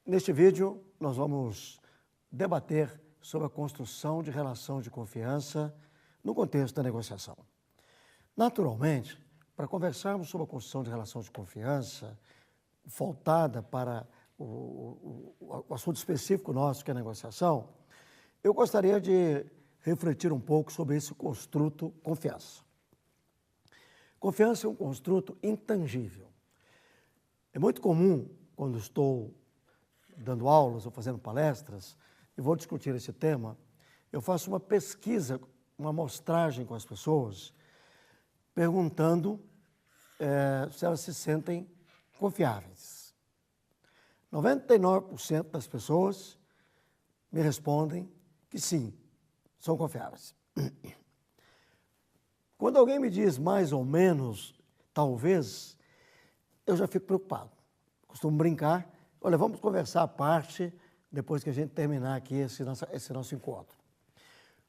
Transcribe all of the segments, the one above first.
Neste vídeo, nós vamos debater sobre a construção de relação de confiança no contexto da negociação. Naturalmente, para conversarmos sobre a construção de relação de confiança, voltada para o assunto específico nosso, que é a negociação, eu gostaria de refletir um pouco sobre esse construto confiança. Confiança é um construto intangível. É muito comum, quando estou dando aulas ou fazendo palestras, e vou discutir esse tema, eu faço uma pesquisa, uma amostragem com as pessoas, perguntando se elas se sentem confiáveis. 99% das pessoas me respondem que sim, são confiáveis. Quando alguém me diz mais ou menos, talvez, eu já fico preocupado. Costumo brincar, olha, vamos conversar à parte depois que a gente terminar aqui esse nosso encontro.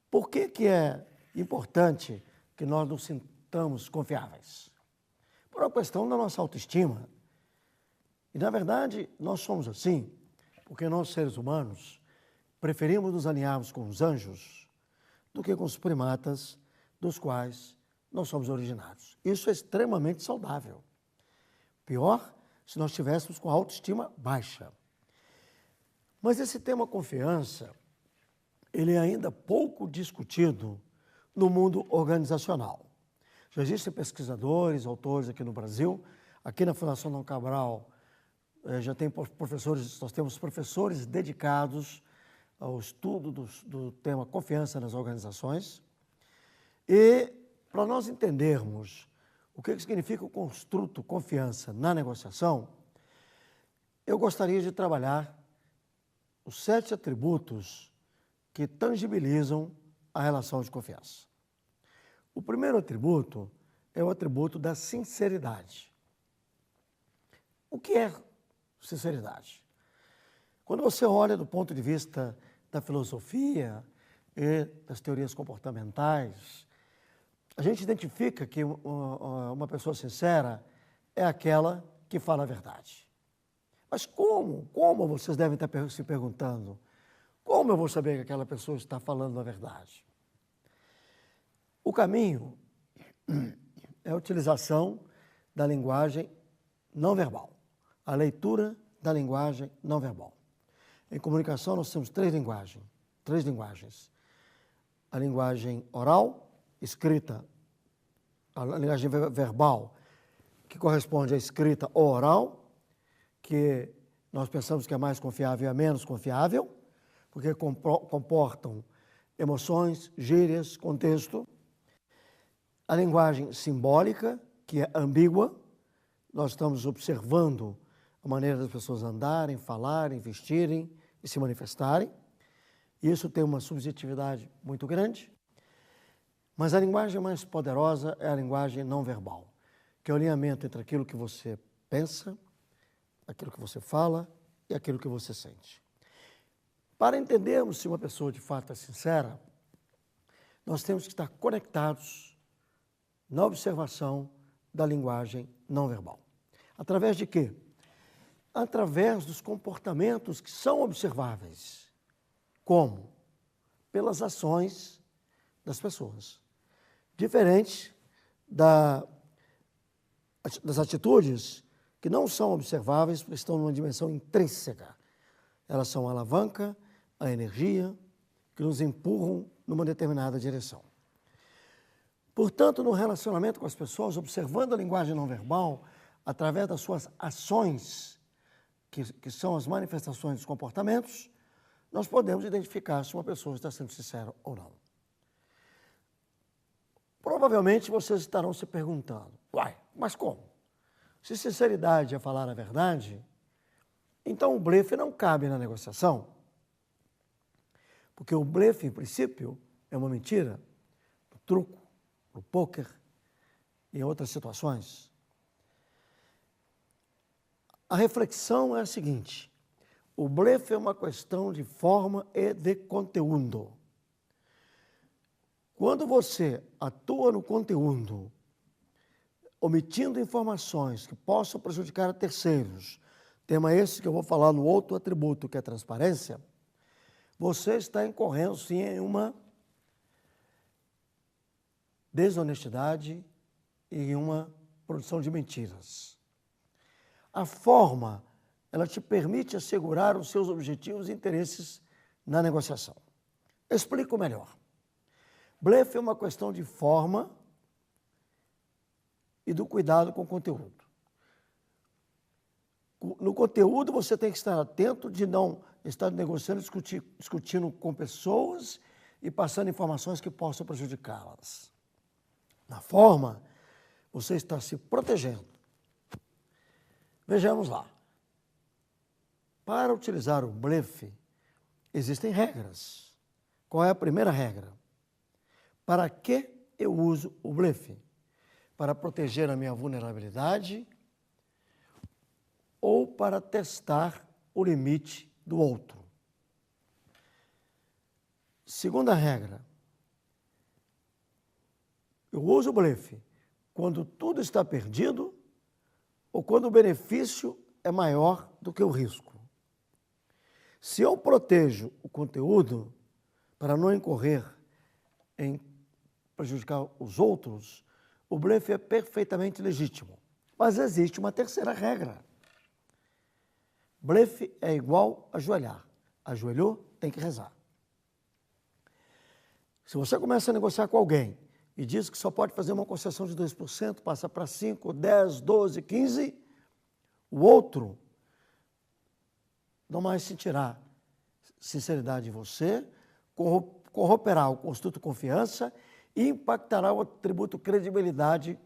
Por que é importante que nós nos sintamos confiáveis? Por uma questão da nossa autoestima. E, na verdade, nós somos assim, porque nós, seres humanos, preferimos nos alinharmos com os anjos do que com os primatas dos quais nós somos originados. Isso é extremamente saudável. Pior se nós estivéssemos com a autoestima baixa. Mas esse tema confiança, ele é ainda pouco discutido no mundo organizacional. Já existem pesquisadores, autores aqui no Brasil, aqui na Fundação Dom Cabral já tem professores, nós temos professores dedicados ao estudo do tema confiança nas organizações. E para nós entendermos o que significa o construto confiança na negociação, eu gostaria de trabalhar os 7 atributos que tangibilizam a relação de confiança. O primeiro atributo é o atributo da sinceridade. O que é sinceridade? Quando você olha do ponto de vista da filosofia e das teorias comportamentais, a gente identifica que uma pessoa sincera é aquela que fala a verdade. Mas como? Como vocês devem estar se perguntando? Como eu vou saber que aquela pessoa está falando a verdade? O caminho é a utilização da linguagem não verbal, a leitura da linguagem não verbal. Em comunicação nós temos três linguagens. A linguagem oral, escrita, a linguagem verbal, que corresponde à escrita ou oral, que nós pensamos que é mais confiável e é menos confiável, porque comportam emoções, gírias, contexto. A linguagem simbólica, que é ambígua, nós estamos observando a maneira das pessoas andarem, falarem, vestirem e se manifestarem. Isso tem uma subjetividade muito grande. Mas a linguagem mais poderosa é a linguagem não verbal, que é o alinhamento entre aquilo que você pensa, aquilo que você fala e aquilo que você sente. Para entendermos se uma pessoa de fato é sincera, nós temos que estar conectados na observação da linguagem não verbal. Através de quê? Através dos comportamentos que são observáveis. Como? Pelas ações das pessoas. Diferente das atitudes que não são observáveis porque estão numa dimensão intrínseca. Elas são a alavanca, a energia, que nos empurram numa determinada direção. Portanto, no relacionamento com as pessoas, observando a linguagem não verbal, através das suas ações, que são as manifestações dos comportamentos, nós podemos identificar se uma pessoa está sendo sincera ou não. Provavelmente vocês estarão se perguntando, uai, mas como? Se sinceridade é falar a verdade, então o blefe não cabe na negociação. Porque o blefe, em princípio, é uma mentira, um truco, no pôquer e em outras situações. A reflexão é a seguinte: o blefe é uma questão de forma e de conteúdo. Quando você atua no conteúdo, omitindo informações que possam prejudicar a terceiros, tema esse que eu vou falar no outro atributo, que é a transparência, você está incorrendo, sim, em uma desonestidade e em uma produção de mentiras. A forma, ela te permite assegurar os seus objetivos e interesses na negociação. Explico melhor. Blefe é uma questão de forma e do cuidado com o conteúdo. No conteúdo, você tem que estar atento de não estar negociando, discutindo com pessoas e passando informações que possam prejudicá-las. Na forma, você está se protegendo. Vejamos lá. Para utilizar o blefe, existem regras. Qual é a primeira regra? Para que eu uso o blefe? Para proteger a minha vulnerabilidade ou para testar o limite do outro? Segunda regra, eu uso o blefe quando tudo está perdido ou quando o benefício é maior do que o risco. Se eu protejo o conteúdo para não incorrer em prejudicar os outros, o blefe é perfeitamente legítimo. Mas existe uma terceira regra. Blefe é igual a ajoelhar. Ajoelhou, tem que rezar. Se você começa a negociar com alguém e diz que só pode fazer uma concessão de 2%, passa para 5%, 10%, 12%, 15%, o outro não mais sentirá sinceridade em você, corromperá o construto confiança e impactará o atributo credibilidade,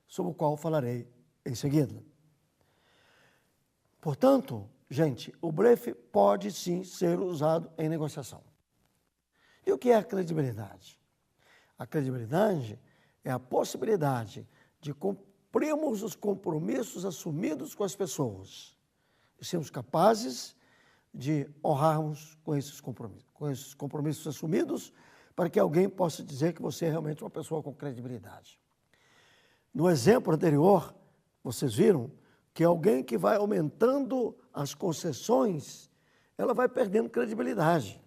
sobre o qual falarei em seguida. Portanto, gente, o blefe pode sim ser usado em negociação. E o que é a credibilidade? A credibilidade é a possibilidade de cumprirmos os compromissos assumidos com as pessoas e sermos capazes de honrarmos com esses compromissos assumidos, para que alguém possa dizer que você é realmente uma pessoa com credibilidade. No exemplo anterior, vocês viram que alguém que vai aumentando as concessões, ela vai perdendo credibilidade.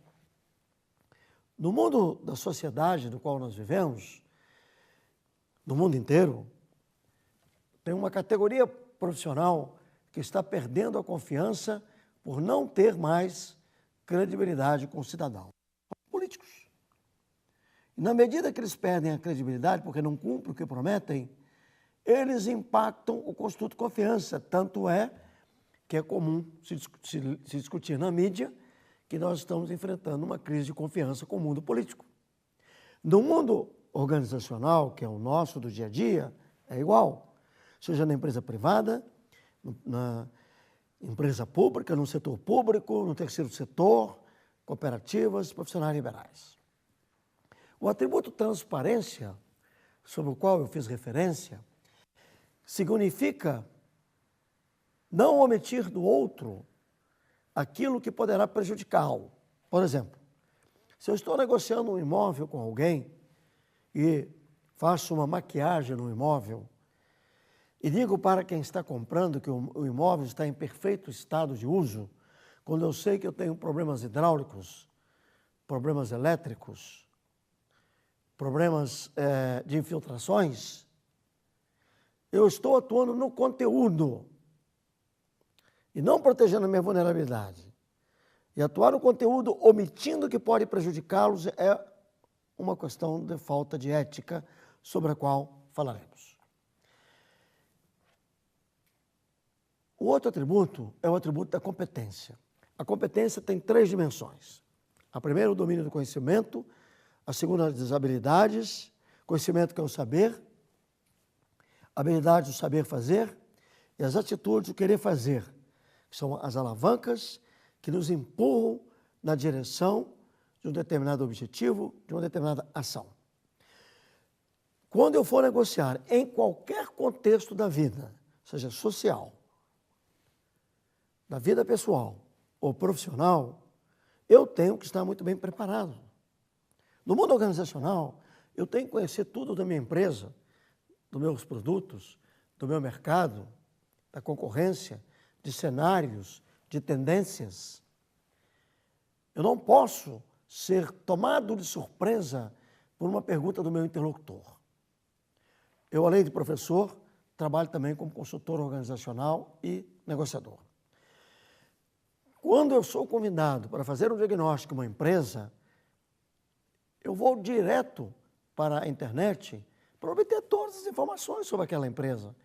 No mundo da sociedade no qual nós vivemos, no mundo inteiro, tem uma categoria profissional que está perdendo a confiança por não ter mais credibilidade com o cidadão. Políticos. E na medida que eles perdem a credibilidade, porque não cumprem o que prometem, eles impactam o construto de confiança. Tanto é que é comum se discutir na mídia que nós estamos enfrentando uma crise de confiança com o mundo político. No mundo organizacional, que é o nosso do dia a dia, é igual. Seja na empresa privada, na empresa pública, no setor público, no terceiro setor, cooperativas, profissionais liberais. O atributo transparência, sobre o qual eu fiz referência, significa não omitir do outro aquilo que poderá prejudicá-lo. Por exemplo, se eu estou negociando um imóvel com alguém e faço uma maquiagem no imóvel e digo para quem está comprando que o imóvel está em perfeito estado de uso, quando eu sei que eu tenho problemas hidráulicos, problemas elétricos, problemas de infiltrações, eu estou atuando no conteúdo e não protegendo a minha vulnerabilidade. E atuar no conteúdo omitindo o que pode prejudicá-los é uma questão de falta de ética sobre a qual falaremos. O outro atributo é o atributo da competência. A competência tem 3 dimensões. A primeira é o domínio do conhecimento, a segunda das habilidades, conhecimento que é o saber, habilidade do saber fazer e as atitudes do querer fazer, que são as alavancas que nos empurram na direção de um determinado objetivo, de uma determinada ação. Quando eu for negociar em qualquer contexto da vida, seja social, da vida pessoal ou profissional, eu tenho que estar muito bem preparado. No mundo organizacional, Eu tenho que conhecer tudo da minha empresa, dos meus produtos, do meu mercado, da concorrência, de cenários, de tendências. Eu não posso ser tomado de surpresa por uma pergunta do meu interlocutor. Eu, além de professor, trabalho também como consultor organizacional e negociador. Quando eu sou convidado para fazer um diagnóstico em uma empresa, eu vou direto para a internet para obter todas as informações sobre aquela empresa.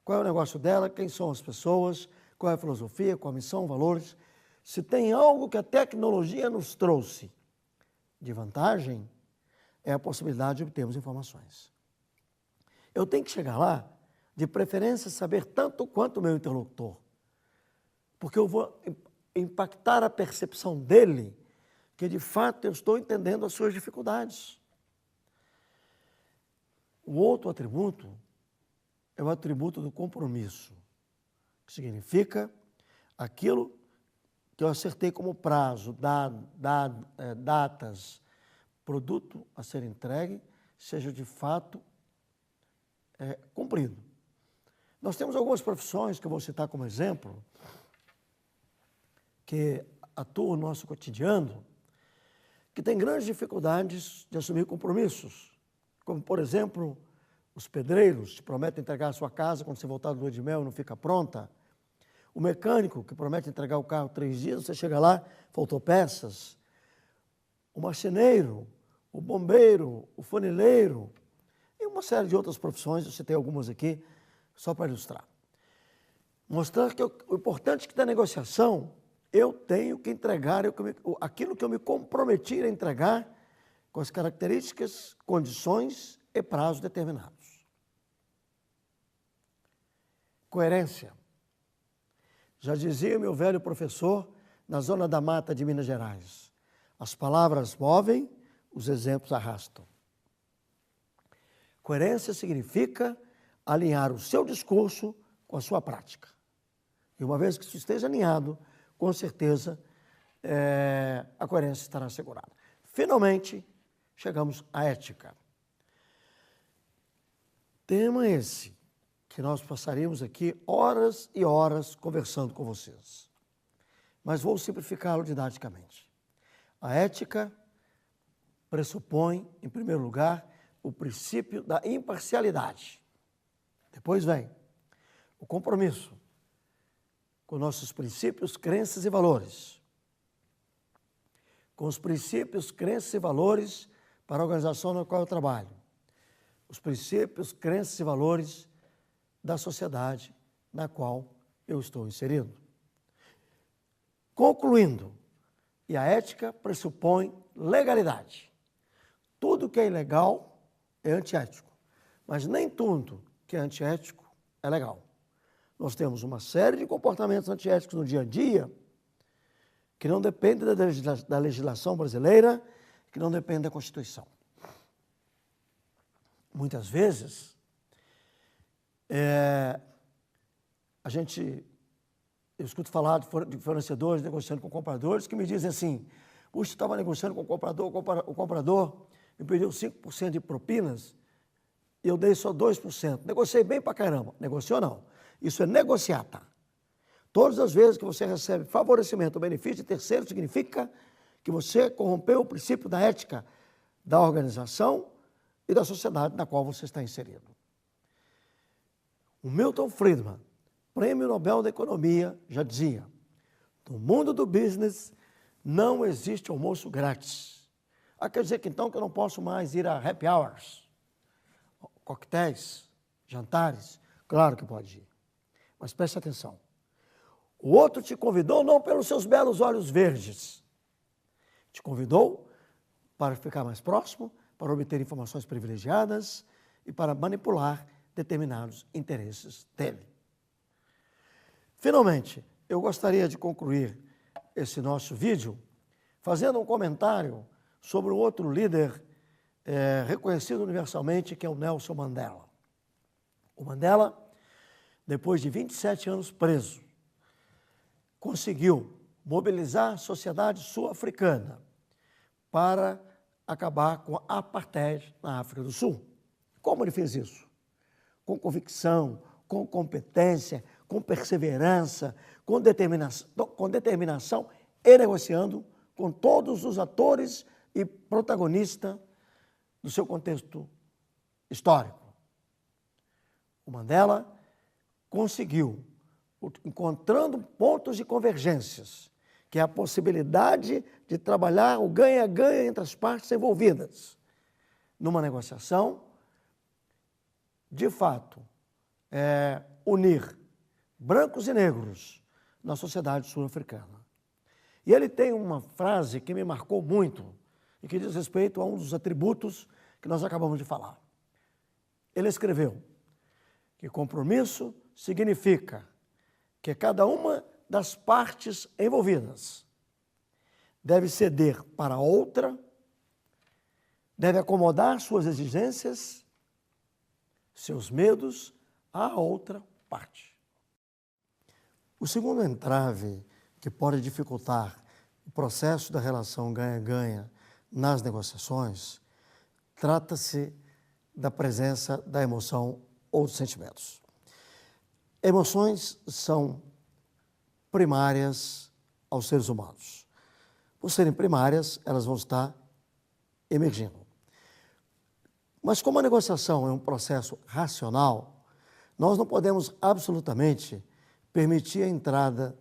Qual é o negócio dela, quem são as pessoas, qual é a filosofia, qual a missão, valores. Se tem algo que a tecnologia nos trouxe de vantagem, é a possibilidade de obtermos informações. Eu tenho que chegar lá, de preferência, saber tanto quanto o meu interlocutor, porque eu vou impactar a percepção dele que, de fato, eu estou entendendo as suas dificuldades. O outro atributo é o atributo do compromisso, que significa aquilo que eu acertei como prazo, datas, produto a ser entregue, seja de fato cumprido. Nós temos algumas profissões que eu vou citar como exemplo, que atuam no nosso cotidiano, que têm grandes dificuldades de assumir compromissos, como, por exemplo, os pedreiros que prometem entregar a sua casa quando você voltar do lua de mel e não fica pronta, o mecânico que promete entregar o carro 3 dias, você chega lá, faltou peças, o marceneiro, o bombeiro, o funileiro e uma série de outras profissões, eu citei algumas aqui, só para ilustrar. Mostrar que o importante é que da negociação eu tenho que entregar aquilo que eu me comprometi a entregar com as características, condições e prazos determinados. Coerência. Já dizia meu velho professor na Zona da Mata de Minas Gerais, as palavras movem, os exemplos arrastam. Coerência significa alinhar o seu discurso com a sua prática. E uma vez que isso esteja alinhado, com certeza a coerência estará assegurada. Finalmente, chegamos à ética. Tema esse que nós passaríamos aqui horas e horas conversando com vocês. Mas vou simplificá-lo didaticamente. A ética pressupõe, em primeiro lugar, o princípio da imparcialidade. Depois vem o compromisso com nossos princípios, crenças e valores. Com os princípios, crenças e valores para a organização na qual eu trabalho. Os princípios, crenças e valores da sociedade na qual eu estou inserido. Concluindo, e a ética pressupõe legalidade. Tudo que é ilegal é antiético, mas nem tudo que é antiético é legal. Nós temos uma série de comportamentos antiéticos no dia a dia que não dependem da legislação brasileira, que não dependem da Constituição. Muitas vezes, eu escuto falar de fornecedores negociando com compradores que me dizem assim, puxa, eu estava negociando com o comprador me pediu 5% de propinas e eu dei só 2%. Negociei bem pra caramba. Negociou não. Isso é negociata. Todas as vezes que você recebe favorecimento ou benefício de terceiro, significa que você corrompeu o princípio da ética da organização e da sociedade na qual você está inserido. O Milton Friedman, Prêmio Nobel da Economia, já dizia, no mundo do business não existe almoço grátis. Quer dizer que então que eu não posso mais ir a happy hours, coquetéis, jantares? Claro que pode ir, mas preste atenção. O outro te convidou não pelos seus belos olhos verdes, te convidou para ficar mais próximo, para obter informações privilegiadas e para manipular determinados interesses dele. Finalmente, eu gostaria de concluir esse nosso vídeo fazendo um comentário sobre um outro líder reconhecido universalmente, que é o Nelson Mandela. O Mandela, depois de 27 anos preso, conseguiu mobilizar a sociedade sul-africana para acabar com a apartheid na África do Sul. Como ele fez isso? Com convicção, com competência, com perseverança, com determinação e negociando com todos os atores e protagonistas do seu contexto histórico. O Mandela conseguiu, encontrando pontos de convergências, que é a possibilidade de trabalhar o ganha-ganha entre as partes envolvidas, numa negociação, de fato, unir brancos e negros na sociedade sul-africana. E ele tem uma frase que me marcou muito e que diz respeito a um dos atributos que nós acabamos de falar. Ele escreveu que compromisso significa que cada uma das partes envolvidas deve ceder para a outra, deve acomodar suas exigências, seus medos à outra parte. O segundo entrave que pode dificultar o processo da relação ganha-ganha nas negociações trata-se da presença da emoção ou dos sentimentos. Emoções são primárias aos seres humanos. Por serem primárias, elas vão estar emergindo. Mas como a negociação é um processo racional, nós não podemos absolutamente permitir a entrada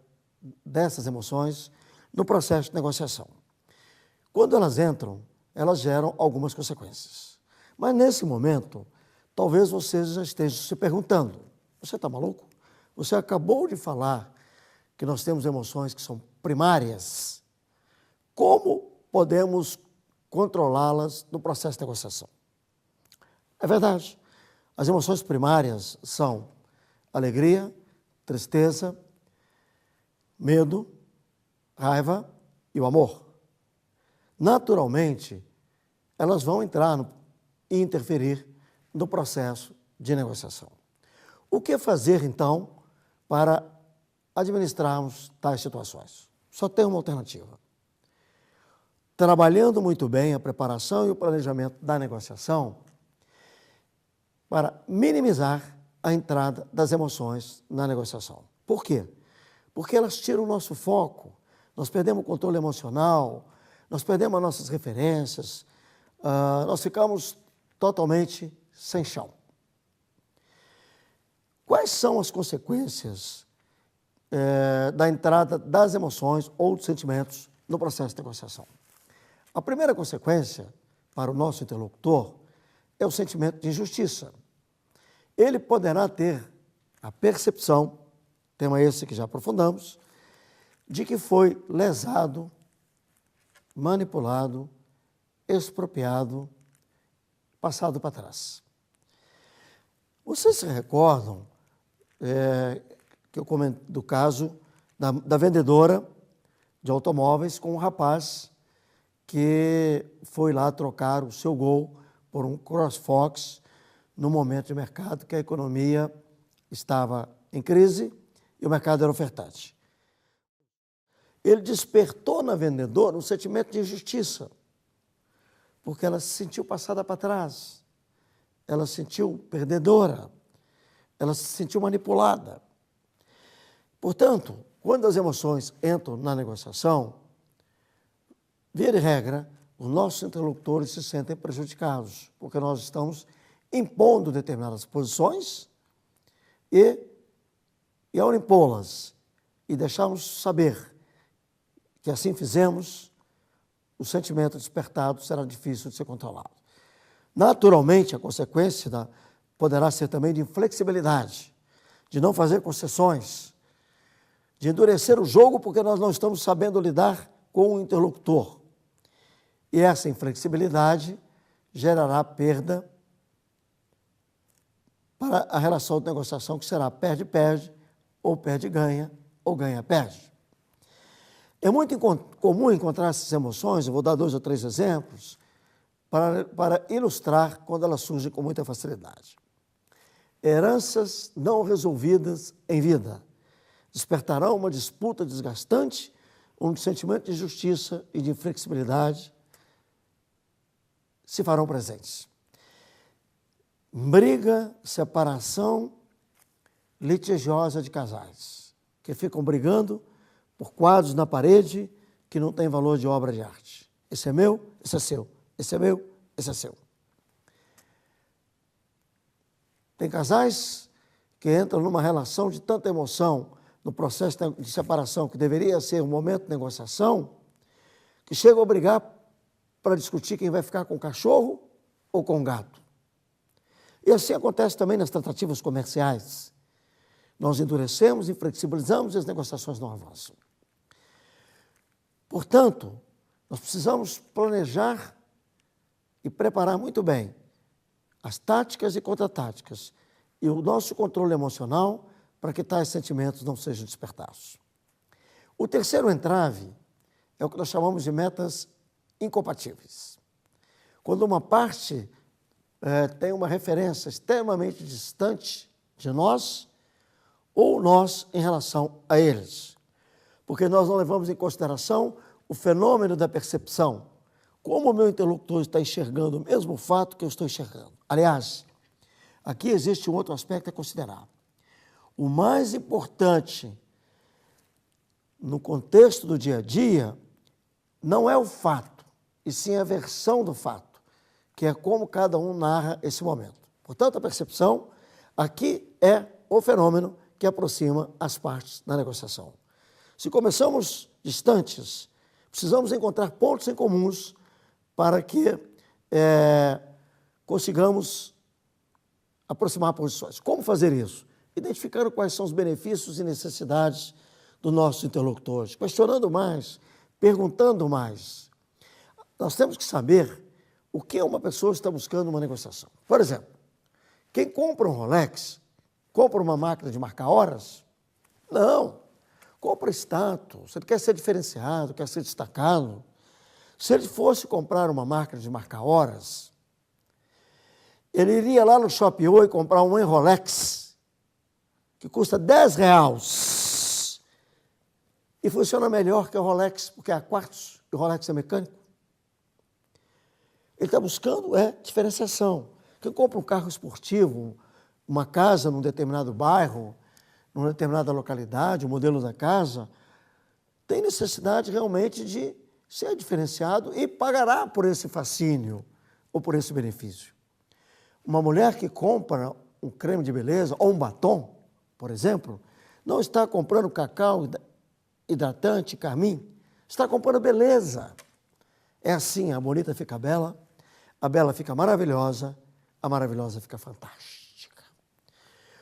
dessas emoções no processo de negociação. Quando elas entram, elas geram algumas consequências. Mas nesse momento, talvez você já esteja se perguntando, você está maluco? Você acabou de falar que nós temos emoções que são primárias. Como podemos controlá-las no processo de negociação? É verdade. As emoções primárias são alegria, tristeza, medo, raiva e o amor. Naturalmente, elas vão entrar e interferir no processo de negociação. O que fazer, então, para administrarmos tais situações? Só tem uma alternativa. Trabalhando muito bem a preparação e o planejamento da negociação para minimizar a entrada das emoções na negociação. Por quê? Porque elas tiram o nosso foco, nós perdemos o controle emocional, nós perdemos as nossas referências, nós ficamos totalmente sem chão. Quais são as consequências da entrada das emoções ou dos sentimentos no processo de negociação? A primeira consequência para o nosso interlocutor é o sentimento de injustiça. Ele poderá ter a percepção, tema esse que já aprofundamos, de que foi lesado, manipulado, expropriado, passado para trás. Vocês se recordam que eu comento do caso da vendedora de automóveis com um rapaz que foi lá trocar o seu Gol por um CrossFox no momento de mercado que a economia estava em crise e o mercado era ofertante. Ele despertou na vendedora um sentimento de injustiça, porque ela se sentiu passada para trás, ela se sentiu perdedora, ela se sentiu manipulada. Portanto, quando as emoções entram na negociação, via de regra, os nossos interlocutores se sentem prejudicados, porque nós estamos impondo determinadas posições e ao impô-las e deixarmos saber que assim fizemos, o sentimento despertado será difícil de ser controlado. Naturalmente, a consequência poderá ser também de inflexibilidade, de não fazer concessões, de endurecer o jogo porque nós não estamos sabendo lidar com o interlocutor. E essa inflexibilidade gerará perda para a relação de negociação, que será perde-perde, ou perde-ganha, ou ganha-perde. É muito comum encontrar essas emoções, eu vou dar 2 ou 3 exemplos, para ilustrar quando elas surgem com muita facilidade. Heranças não resolvidas em vida despertarão uma disputa desgastante, um sentimento de injustiça e de inflexibilidade, se farão presentes. Briga, separação litigiosa de casais, que ficam brigando por quadros na parede que não têm valor de obra de arte. Esse é meu, esse é seu. Esse é meu, esse é seu. Tem casais que entram numa relação de tanta emoção no processo de separação, que deveria ser um momento de negociação, que chegam a brigar para discutir quem vai ficar com o cachorro ou com o gato. E assim acontece também nas tratativas comerciais. Nós endurecemos, inflexibilizamos e as negociações não avançam. Portanto, nós precisamos planejar e preparar muito bem as táticas e contra-táticas e o nosso controle emocional para que tais sentimentos não sejam despertados. O terceiro entrave é o que nós chamamos de metas incompatíveis. Quando uma parte tem uma referência extremamente distante de nós ou nós em relação a eles, porque nós não levamos em consideração o fenômeno da percepção, como o meu interlocutor está enxergando o mesmo fato que eu estou enxergando. Aliás, aqui existe um outro aspecto a considerar. O mais importante no contexto do dia a dia não é o fato, e sim a versão do fato, que é como cada um narra esse momento. Portanto, a percepção aqui é o fenômeno que aproxima as partes na negociação. Se começamos distantes, precisamos encontrar pontos em comuns para que consigamos aproximar posições. Como fazer isso? Identificando quais são os benefícios e necessidades do nosso interlocutor, questionando mais, perguntando mais. Nós temos que saber o que uma pessoa está buscando numa negociação. Por exemplo, quem compra um Rolex, compra uma máquina de marcar horas? Não. Compra status. Se ele quer ser diferenciado, quer ser destacado. Se ele fosse comprar uma máquina de marcar horas, ele iria lá no Shopping e comprar um Rolex, que custa R$10 e funciona melhor que o Rolex, porque é a quartzo e o Rolex é mecânico. Ele está buscando diferenciação. Quem compra um carro esportivo, uma casa num determinado bairro, numa determinada localidade, o modelo da casa, tem necessidade realmente de ser diferenciado e pagará por esse fascínio ou por esse benefício. Uma mulher que compra um creme de beleza ou um batom, por exemplo, não está comprando cacau hidratante, carmim, está comprando beleza. É assim, a bonita fica bela, a bela fica maravilhosa, a maravilhosa fica fantástica.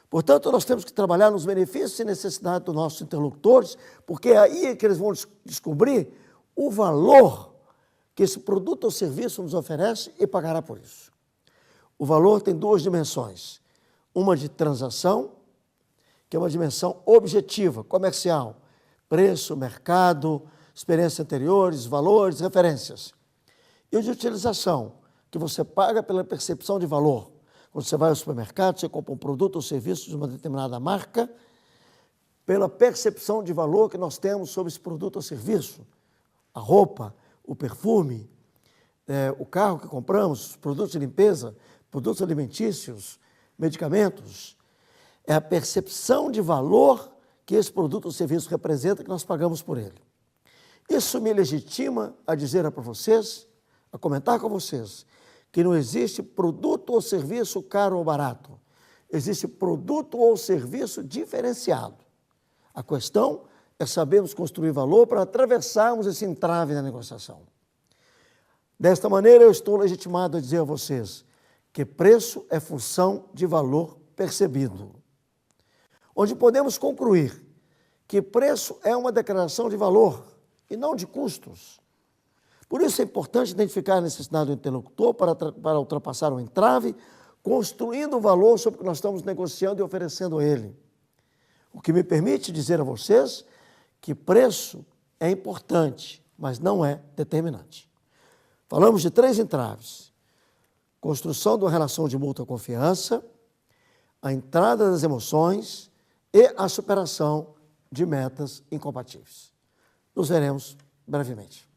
Portanto, nós temos que trabalhar nos benefícios e necessidades dos nossos interlocutores, porque é aí que eles vão descobrir o valor que esse produto ou serviço nos oferece e pagará por isso. O valor tem duas dimensões. Uma de transação, que é uma dimensão objetiva, comercial, preço, mercado, experiências anteriores, valores, referências. E o de utilização, que você paga pela percepção de valor. Quando você vai ao supermercado, você compra um produto ou serviço de uma determinada marca, pela percepção de valor que nós temos sobre esse produto ou serviço. A roupa, o perfume, o carro que compramos, os produtos de limpeza, produtos alimentícios, medicamentos. É a percepção de valor que esse produto ou serviço representa que nós pagamos por ele. Isso me legitima a dizer para vocês, a comentar com vocês, que não existe produto ou serviço caro ou barato. Existe produto ou serviço diferenciado. A questão é sabermos construir valor para atravessarmos esse entrave na negociação. Desta maneira, eu estou legitimado a dizer a vocês que preço é função de valor percebido. Onde podemos concluir que preço é uma declaração de valor e não de custos. Por isso é importante identificar a necessidade do interlocutor para ultrapassar o entrave, construindo o valor sobre o que nós estamos negociando e oferecendo a ele. O que me permite dizer a vocês que preço é importante, mas não é determinante. Falamos de 3 entraves: construção de uma relação de mútua confiança, a entrada das emoções e a superação de metas incompatíveis. Nos veremos brevemente.